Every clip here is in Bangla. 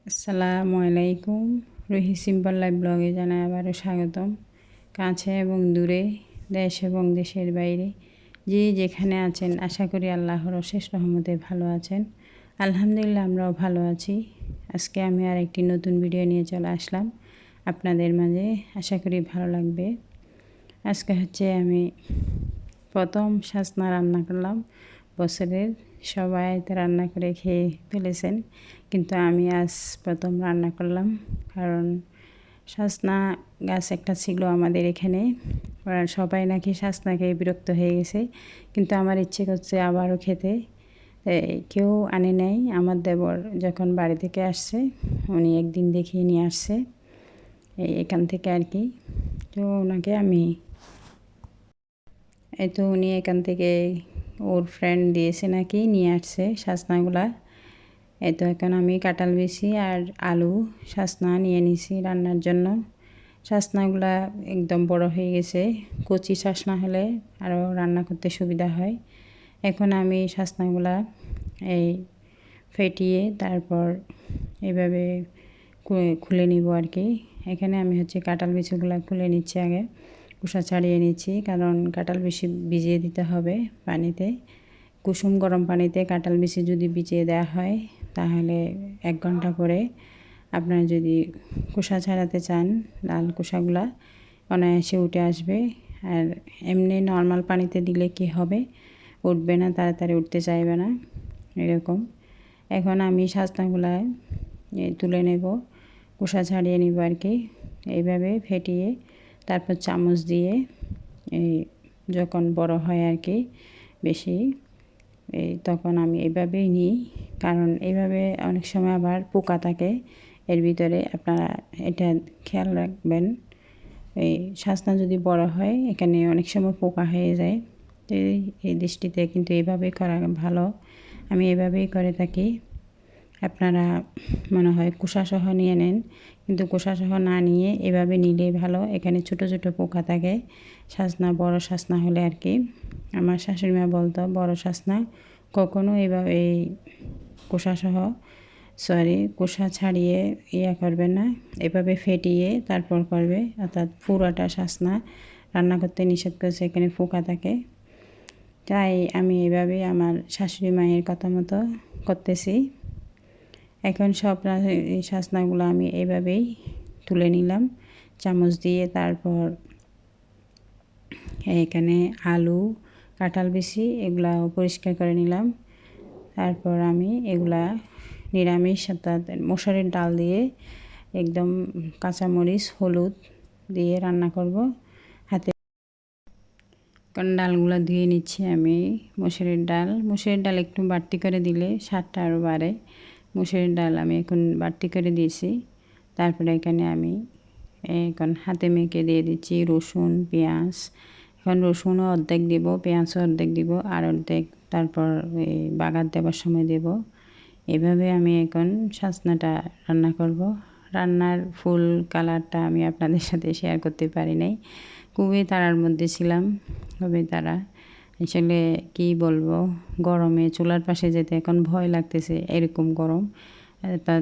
আসসালামু আলাইকুম। রুহি সিম্পল লাইফ ব্লগে জানাই আবারও স্বাগতম। কাছে এবং দূরে, দেশ এবং দেশের বাইরে যে যেখানে আছেন, আশা করি আল্লাহর অশেষ রহমতে ভালো আছেন। আলহামদুলিল্লাহ, আমরাও ভালো আছি। আজকে আমি আর একটি নতুন ভিডিও নিয়ে চলে আসলাম আপনাদের মাঝে। আশা করি ভালো লাগবে। আজকে আমি প্রথম সাজনা রান্না করলাম বছরের। সবাই তো রান্না করে খেয়ে ফেলেছেন, কিন্তু আমি আজ প্রথম রান্না করলাম। কারণ সাজনা গাছ একটা ছিল আমাদের এখানে, ওরা সবাই নাকি সাজনা খেয়ে বিরক্ত হয়ে গেছে, কিন্তু আমার ইচ্ছে করছে আবারও খেতে। কেউ আনে নাই। আমার দেবর যখন বাড়ি থেকে আসছে, উনি একদিন দেখিয়ে নিয়ে আসছে এখান থেকে আর কি। তো ওনাকে আমি তো উনি এখান থেকে ওর ফ্রেন্ড দিয়েছে নাকি, নিয়ে আসছে সাজনাগুলা। তো এখন আমি কাঁঠাল বিচি আর আলু সাজনা নিয়ে নিছি রান্নার জন্য। সাজনাগুলা একদম বড় হয়ে গেছে। কচি সাজনা হলে আরও রান্না করতে সুবিধা হয়। এখন আমি সাজনাগুলা এই ফেটিয়ে তারপর এভাবে খুলে নিব আর কি। এখানে আমি কাঁঠাল বিচিগুলা খুলে নিচ্ছি আগে, খোসা ছাড়িয়ে নিচ্ছি, কারণ কাঁঠাল বিচি ভিজিয়ে দিতে হবে পানিতে। কুসুম গরম পানিতে কাঁঠাল বিচি যদি ভিজিয়ে দেওয়া হয়, তাহলে 1 ঘন্টা পরে আপনারা যদি খোসা ছাড়াতে চান, লাল খোসাগুলা অনায়াসে উঠে আসবে। আর এমনি নর্মাল পানিতে দিলে কি হবে, উঠবে না, তাড়াতাড়ি উঠতে চাইবে না এরকম। এখন আমি সাজনাগুলা তুলে নেব, খোসা ছাড়িয়ে নিব আর কি। এইভাবে ফেটিয়ে তারপর চামচ দিয়ে যখন বড় হয় আর কি বেশি, তখন আমি এইভাবেই নিই। কারণ এইভাবে অনেক সময় আবার পোকা থাকে এর ভিতরে, আপনারা এটা খেয়াল রাখবেন। এই সাজনা যদি বড় হয়, এখানে অনেক সময় পোকা হয়ে যায়। তো এই দৃষ্টিতে কিন্তু এইভাবেই করা ভালো। আমি এভাবেই করে থাকি। আপনারা মনে হয় খোসাসহ নিয়ে নেন, কিন্তু খোসাসহ না নিয়ে এভাবে নিলেই ভালো। এখানে ছোট ছোট পোকা থাকে সাজনা, বড় সাজনা হলে আর কি। আমার শাশুড়িমা বলতো বড় সাজনা কখনো এভাবে এই খোসা ছাড়িয়ে করবে না, এভাবে ফেটিয়ে তারপর করবে। অর্থাৎ পুরাটা সাজনা রান্না করতে নিষেধ করেছে, এখানে পোকা থাকে। তাই আমি এভাবে আমার শাশুড়ি মায়ের কথা মতো করতেছি। এখন সব সাজনাগুলো আমি এইভাবেই তুলে নিলাম চামচ দিয়ে। তারপর এখানে আলু, কাঁঠাল বিচি এগুলা পরিষ্কার করে নিলাম। তারপর আমি এগুলা নিরামিষ অর্থাৎ মসুরের ডাল দিয়ে একদম কাঁচামরিচ, হলুদ দিয়ে রান্না করব হাতে। কারণ ডালগুলো ধুয়ে নিচ্ছি আমি। মসুরের ডাল একটু বাড়তি করে দিলে স্বাদটা আরও বাড়ে। মসুরের ডাল আমি এখন বাড়তি করে দিয়েছি। তারপরে এখানে আমি এখন হাতে মেখে দিয়ে দিচ্ছি রসুন, পেঁয়াজ। এখন রসুনও অর্ধেক দিব, পেঁয়াজও অর্ধেক দিব, আর অর্ধেক তারপর বাগার দেওয়ার সময় দেব। এভাবে আমি এখন সাজনাটা রান্না করব। রান্নার ফুল কালারটা আমি আপনাদের সাথে শেয়ার করতে পারি নাই, খুবই তাড়ার মধ্যে ছিলাম। খুবই তাড়া, আসলে কী বলবো, গরমে চুলার পাশে যেতে এখন ভয় লাগতেছে, এরকম গরম। তা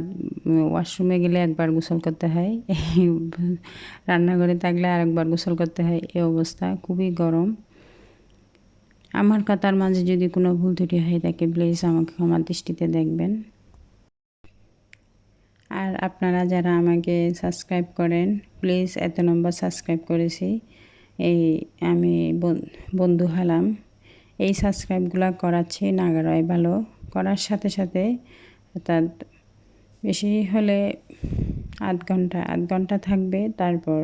ওয়াশরুমে গেলে একবার গোসল করতে হয়, রান্নাঘরে থাকলে আরেকবার গোসল করতে হয়, এই অবস্থা, খুবই গরম। আমার কথার মাঝে যদি কোনো ভুল ত্রুটি হয়ে থাকে, প্লিজ আমাকে ক্ষমার দৃষ্টিতে দেখবেন। আর আপনারা যারা আমাকে সাবস্ক্রাইব করেন, প্লিজ, এত নম্বর সাবস্ক্রাইব করেছি, এই আমি বন্ধু হলাম। এই সাবস্ক্রাইবগুলো করাচ্ছি নাগারয় ভালো করার সাথে সাথে, অর্থাৎ বেশি হলে আধ ঘন্টা থাকবে, তারপর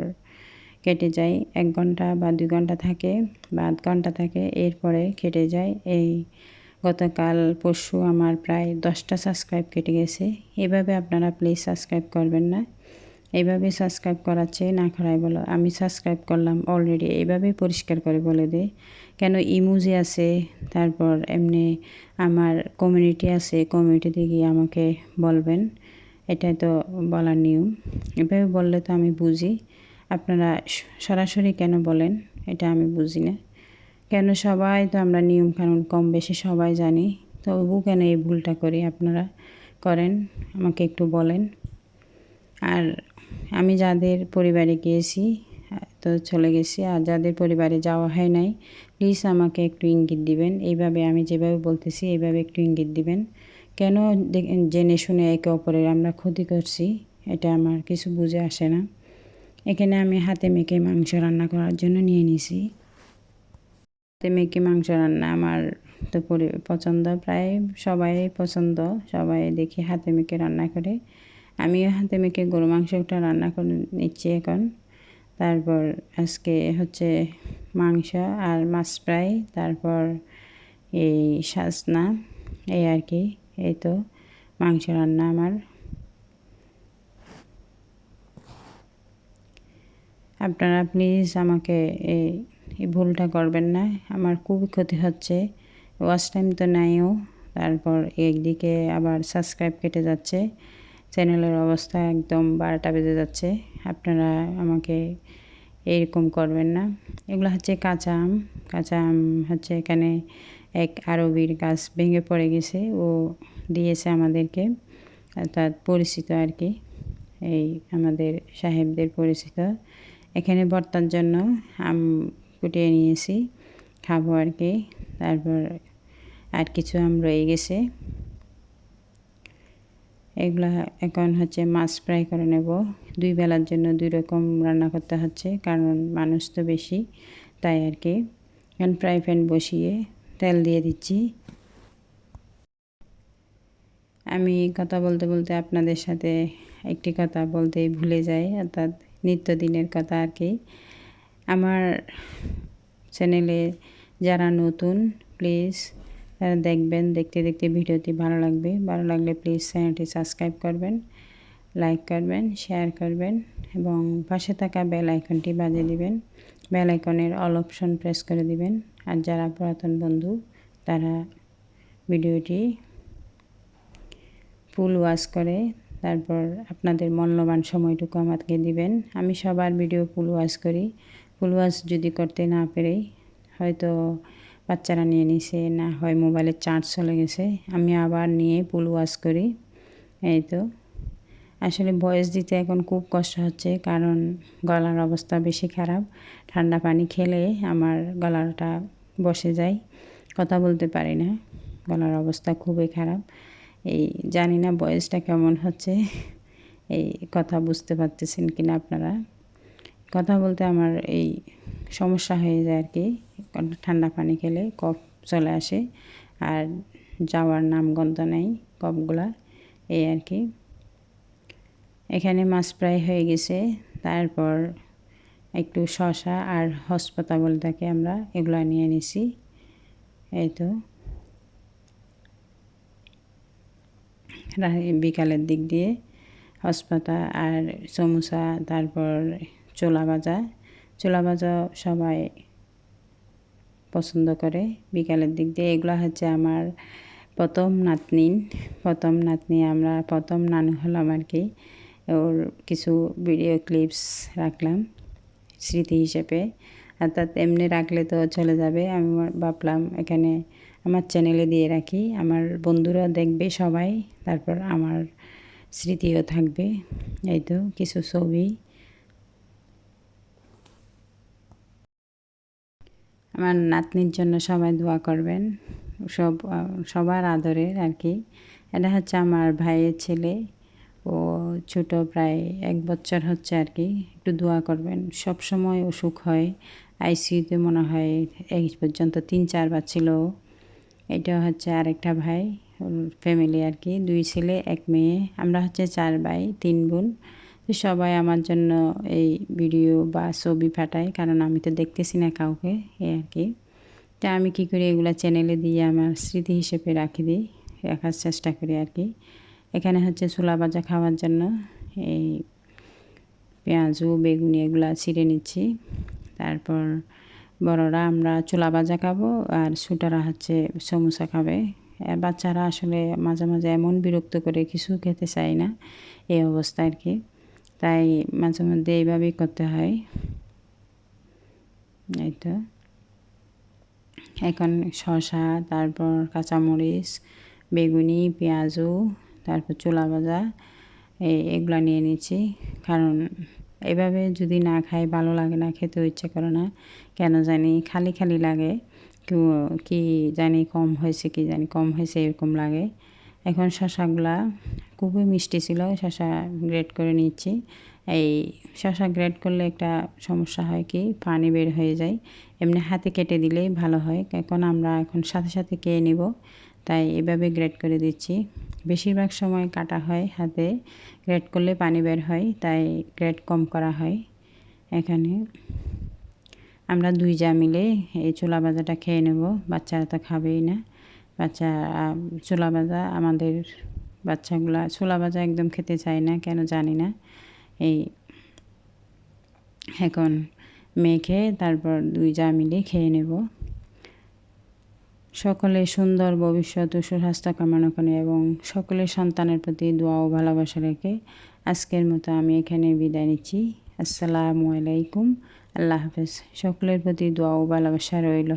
কেটে যায়। 1 ঘন্টা বা 2 ঘন্টা থাকে বা আধ ঘন্টা থাকে, এরপরে কেটে যায়। এই গতকাল পরশু আমার প্রায় 10টা সাবস্ক্রাইব কেটে গেছে। এভাবে আপনারা প্লিজ সাবস্ক্রাইব করবেন না। এইভাবে সাবস্ক্রাইব করাচ্ছে না করাই বলো, আমি সাবস্ক্রাইব করলাম অলরেডি, এইভাবেই পরিষ্কার করে বলে দে। কেন ইমোজি আছে, তারপর এমনি আমার কমিউনিটি আছে, কমিউনিটিতে গিয়ে আমাকে বলবেন, এটাই তো বলার নিয়ম। এভাবে বললে তো আমি বুঝি। আপনারা সরাসরি কেন বলেন, এটা আমি বুঝি না। কেন সবাই তো আমরা নিয়মকানুন কম বেশি সবাই জানি, তবু কেন এই ভুলটা করি আপনারা করেন, আমাকে একটু বলেন। আর আমি যাদের পরিবারে গিয়েছি তো চলে গেছি, আর যাদের পরিবারে যাওয়া হয় নাই প্লিজ আমাকে একটু ইঙ্গিত দিবেন। এইভাবে আমি যেভাবে বলতেছি এইভাবে একটু ইঙ্গিত দিবেন। কেন জেনে শুনে একে অপরের আমরা ক্ষতি করছি এটা আমার কিছু বুঝে আসে না। এখানে আমি হাতে মেখে মাংস রান্না করার জন্য নিয়ে নিছি। হাতে মেখে মাংস রান্না আমার তো পছন্দ, প্রায় সবাই পছন্দ, সবাই দেখি হাতে মেখে রান্না করে। আমিও হাতে মেখে গরু মাংসটা রান্না করে নিচ্ছি এখন। তারপর আজকে হচ্ছে মাংস আর মাছ ফ্রাই, তারপর এই সাজনা, এই আর কি। এই তো মাংস রান্না আমার। আপনারা প্লিজ আমাকে এই ভুলটা করবেন না, আমার খুবই ক্ষতি হচ্ছে। ওয়াচ টাইম তো নাইও, তারপর একদিকে আবার সাবস্ক্রাইব কেটে যাচ্ছে, চ্যানেলের অবস্থা একদম 12টা বেজে যাচ্ছে। আপনারা আমাকে এরকম করবেন না। এগুলো হচ্ছে কাঁচা আম। কাঁচা আম হচ্ছে এখানে এক আরবির গাছ ভেঙে পড়ে গেছে, ও দিয়েছে আমাদেরকে, অর্থাৎ পরিচিত আর কি, এই আমাদের সাহেবদের পরিচিত। এখানে ভর্তার জন্য আম কুটিয়ে নিয়েছি, খাবো আর কি। তারপর আর কিছু আম রয়ে গেছে, এগুলা এখন হচ্ছে মাছ ফ্রাই করে নেব। 2 বেলার জন্য 2 রকম রান্না করতে হচ্ছে, কারণ মানুষ তো বেশি, তাই আর কি। এখন ফ্রাই প্যান বসিয়ে তেল দিয়ে দিচ্ছি। আমি কথা বলতে বলতে আপনাদের সাথে একটি কথা বলতেই ভুলে যাই, অর্থাৎ নিত্যদিনের কথা আর কি। আমার চ্যানেলে যারা নতুন প্লিজ তারা দেখবেন, দেখতে দেখতে ভিডিওটি ভালো লাগবে, ভালো লাগলে প্লিজ চ্যানেলটি সাবস্ক্রাইব করবেন, লাইক করবেন, শেয়ার করবেন এবং পাশে থাকা বেল আইকনটি বাজিয়ে দিবেন। বেল আইকনের অল অপশন প্রেস করে দিবেন। আর যারা পুরাতন বন্ধু তারা ভিডিওটি ফুল ওয়াচ করে তারপর আপনাদের মূল্যবান সময়টুকু আমাকে দিবেন। আমি সবার ভিডিও ফুল ওয়াচ করি। ফুল ওয়াচ যদি করতে না পেরে হয়তো বাচ্চারা নিয়ে নিছে, না হয় মোবাইলের চার্জ চলে গেছে, আমি আবার নিয়ে ফুল ওয়াচ করি। এই তো আসলে ভয়েস দিতে এখন খুব কষ্ট হচ্ছে, কারণ গলার অবস্থা বেশি খারাপ। ঠান্ডা পানি খেলে আমার গলাটা বসে যায়, কথা বলতে পারি না, গলার অবস্থা খুবই খারাপ। এই জানি না ভয়েসটা কেমন হচ্ছে, এই কথা বুঝতে পারতেছেন কিনা আপনারা। কথা বলতে আমার এই সমস্যা হয়ে যায় আর কি, ঠান্ডা পানি খেলে কফ চলে আসে আর যাওয়ার নামগন্ধ নেই কফগুলা, এই আর কি। এখানে মাছ ফ্রাই হয়ে গেছে, তারপর একটু শসা আর হসপাতা বলে থাকে আমরা, এগুলা নিয়ে নিছি। এই তো বিকালের দিক দিয়ে হসপাতা আর সমোসা, তারপর ছোলা ভাজা। ছোলা ভাজা সবাই পছন্দ করে বিকালের দিক দিয়ে। এগুলো হচ্ছে আমার প্রথম নাতনি, আমরা প্রথম নানু হলাম আর কি। ওর কিছু ভিডিও ক্লিপস রাখলাম স্মৃতি হিসেবে, অর্থাৎ এমনি রাখলে তো চলে যাবে, আমি ভাবলাম এখানে আমার চ্যানেলে দিয়ে রাখি, আমার বন্ধুরা দেখবে সবাই, তারপর আমার স্মৃতিও থাকবে। এই তো কিছু ছবি। আমার নাতনির জন্য সবাই দোয়া করবেন, সবার আদরের আর কি। এটা হচ্ছে আমার ভাইয়ের ছেলে, ও ছোট, প্রায় 1 বছর হচ্ছে আর কি। একটু দোয়া করবেন, সব সময় অসুখ হয়, আইসিইউতে মনে হয় এই পর্যন্ত 3-4 বার ছিল। এটা হচ্ছে আরেকটা ভাই, ওর ফ্যামিলি আর কি, 2 ছেলে 1 মেয়ে, আমরা হচ্ছে 4 ভাই 3 বোন। তো সবাই আমার জন্য এই ভিডিও বা ছবি পাঠায়, কারণ আমি তো দেখতেছি না কাউকে, এই আর কি। তা আমি কী করি, এগুলো চ্যানেলে দিয়ে আমার স্মৃতি হিসেবে রাখার চেষ্টা করি আর কি। এখানে হচ্ছে ছোলা ভাজা খাওয়ার জন্য এই পেঁয়াজু বেগুনি এগুলা ছিঁড়ে নিচ্ছি। তারপর বড়রা আমরা ছোলা ভাজা খাবো আর ছোটরা হচ্ছে সমোসা খাবে। বাচ্চারা আসলে মাঝে মাঝে এমন বিরক্ত করে, কিছু খেতে চায় না, এই অবস্থা আর কি। তাই মাঝে মধ্যে এইভাবেই করতে হয়। এই তো এখন শসা, তারপর কাঁচামরিচ, বেগুনি, পেঁয়াজু, তারপর ছোলা ভাজা, এগুলা নিয়ে নিচ্ছি। কারণ এভাবে যদি না খাই ভালো লাগে না, খেতেও ইচ্ছে করে না, কেন জানি খালি খালি লাগে, কি জানি কম হয়েছে, কি জানি কম হয়েছে এরকম লাগে। এখন শসাগুলা খুবই মিষ্টি ছিল, শসা গ্রেট করে নিচ্ছি। এই শসা গ্রেট করলে একটা সমস্যা হয় কি, পানি বের হয়ে যায়, এমনি হাতে কেটে দিলেই ভালো হয়। আমরা সাথে সাথে খেয়ে নিব, তাই এভাবে গ্রেট করে দিচ্ছি। বেশিরভাগ সময় কাটা হয় হাতে, গ্রেট করলে পানি বের হয়, তাই গ্রেট কম করা হয়। এখানে আমরা 2 জা মিলে এই ছোলা ভাজাটা খেয়ে নেব, বাচ্চারা তো খাবেই না। ছোলা ভাজা, আমাদের বাচ্চাগুলা ছোলা ভাজা একদম খেতে চায় না, কেন জানি না। এই এখন মেখে তারপর 2 জা মিলে খেয়ে নেব। সকলে সুন্দর ভবিষ্যৎ ও সুস্বাস্থ্য কামনা করে এবং সকলের সন্তানের প্রতি দোয়া ও ভালোবাসা রেখে আজকের মতো আমি এখানে বিদায় নিচ্ছি। আসসালামু আলাইকুম, আল্লাহ হাফেজ। সকলের প্রতি দোয়া ও ভালোবাসা রইল।